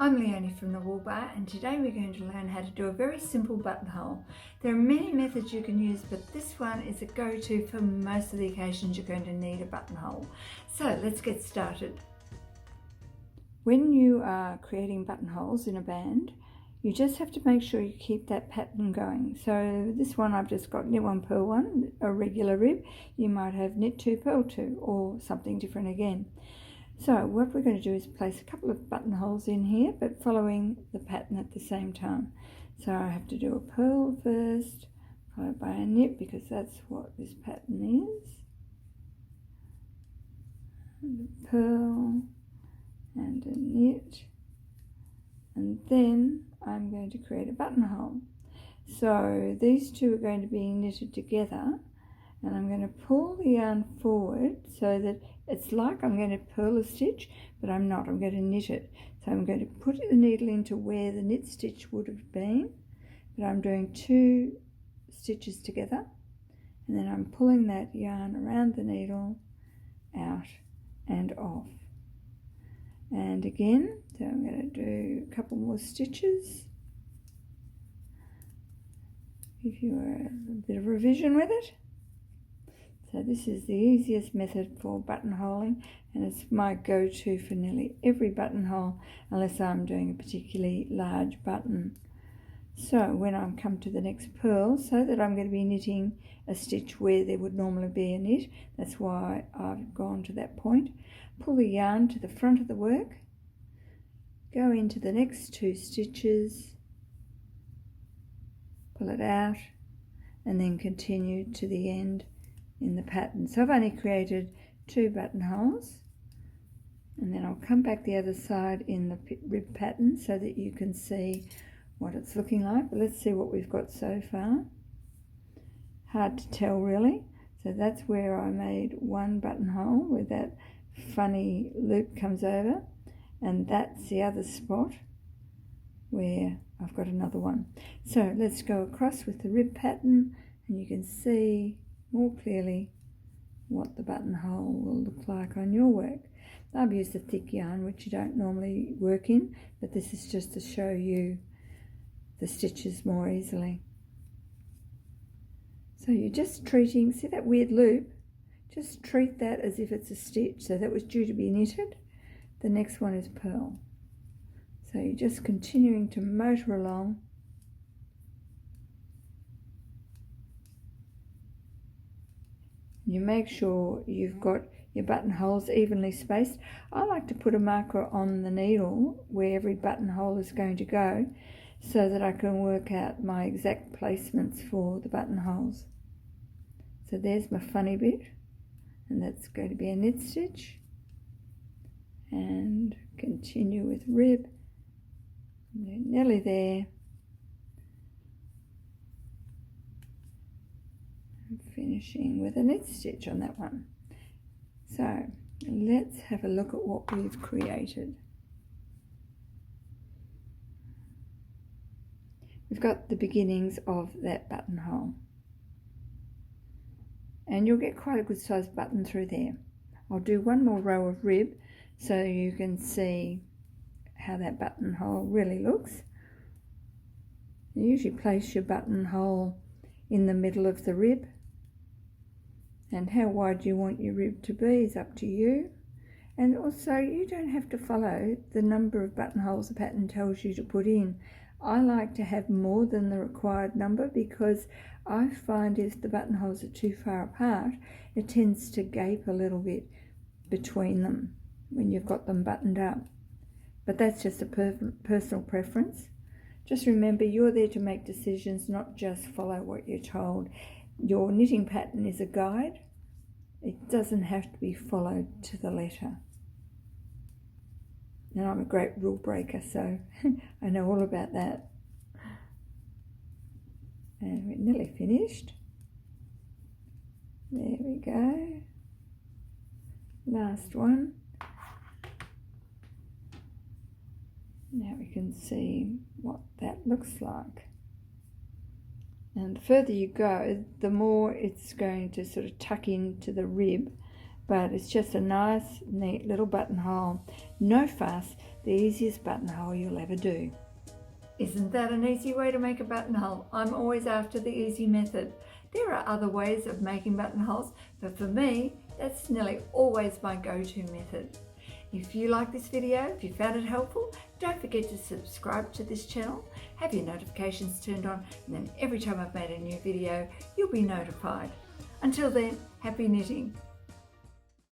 I'm Leonie from the Wool Baa, and today we're going to learn how to do a very simple buttonhole. There are many methods you can use, but this one is a go-to for most of the occasions you're going to need a buttonhole. So let's get started. When you are creating buttonholes in a band, you just have to make sure you keep that pattern going. So this one I've just got knit 1 purl 1, a regular rib. You might have knit 2 purl 2 or something different again. So what we're going to do is place a couple of buttonholes in here, but following the pattern at the same time. So I have to do a purl first, followed by a knit, because that's what this pattern is. And a purl and a knit, and then I'm going to create a buttonhole. So these two are going to be knitted together, and I'm going to pull the yarn forward so that it's like I'm going to purl a stitch, but I'm not. I'm going to knit it. So I'm going to put the needle into where the knit stitch would have been, but I'm doing 2 stitches together, and then I'm pulling that yarn around the needle, out and off. And again, so I'm going to do a couple more stitches. Give you a bit of revision with it. So this is the easiest method for buttonholing, and it's my go-to for nearly every buttonhole, unless I'm doing a particularly large button. So when I come to the next purl, so that I'm going to be knitting a stitch where there would normally be a knit, that's why I've gone to that point, pull the yarn to the front of the work, go into the next 2 stitches, pull it out, and then continue to the end in the pattern. So I've only created 2 buttonholes, and then I'll come back the other side in the rib pattern so that you can see what it's looking like. But let's see what we've got so far. Hard to tell really. So that's where I made 1 buttonhole where that funny loop comes over, and that's the other spot where I've got another one. So let's go across with the rib pattern, and you can see more clearly what the buttonhole will look like on your work. I've used a thick yarn, which you don't normally work in, but this is just to show you the stitches more easily. So you're just treating, see that weird loop? Just treat that as if it's a stitch. So that was due to be knitted. The next one is purl. So you're just continuing to motor along. You make sure you've got your buttonholes evenly spaced. I like to put a marker on the needle where every buttonhole is going to go, so that I can work out my exact placements for the buttonholes. So there's my funny bit, and that's going to be a knit stitch, and continue with rib. We're nearly there. Finishing with a knit stitch on that one. So let's have a look at what we've created. We've got the beginnings of that buttonhole, and you'll get quite a good sized button through there. I'll do 1 more row of rib so you can see how that buttonhole really looks. You usually place your buttonhole in the middle of the rib, and how wide you want your rib to be is up to you. And also, you don't have to follow the number of buttonholes the pattern tells you to put in. I like to have more than the required number, because I find if the buttonholes are too far apart, it tends to gape a little bit between them when you've got them buttoned up. But that's just a personal preference. Just remember, you're there to make decisions, not just follow what you're told. Your knitting pattern is a guide. It doesn't have to be followed to the letter. And I'm a great rule breaker, so I know all about that. And we're nearly finished. There we go. Last one. Now we can see what that looks like. And the further you go, the more it's going to sort of tuck into the rib but it's just a nice, neat little buttonhole. No fuss, the easiest buttonhole you'll ever do. Isn't that an easy way to make a buttonhole? I'm always after the easy method. There are other ways of making buttonholes, but for me, that's nearly always my go-to method. If you like this video, if you found it helpful, don't forget to subscribe to this channel, have your notifications turned on, and then every time I've made a new video, you'll be notified. Until then, happy knitting.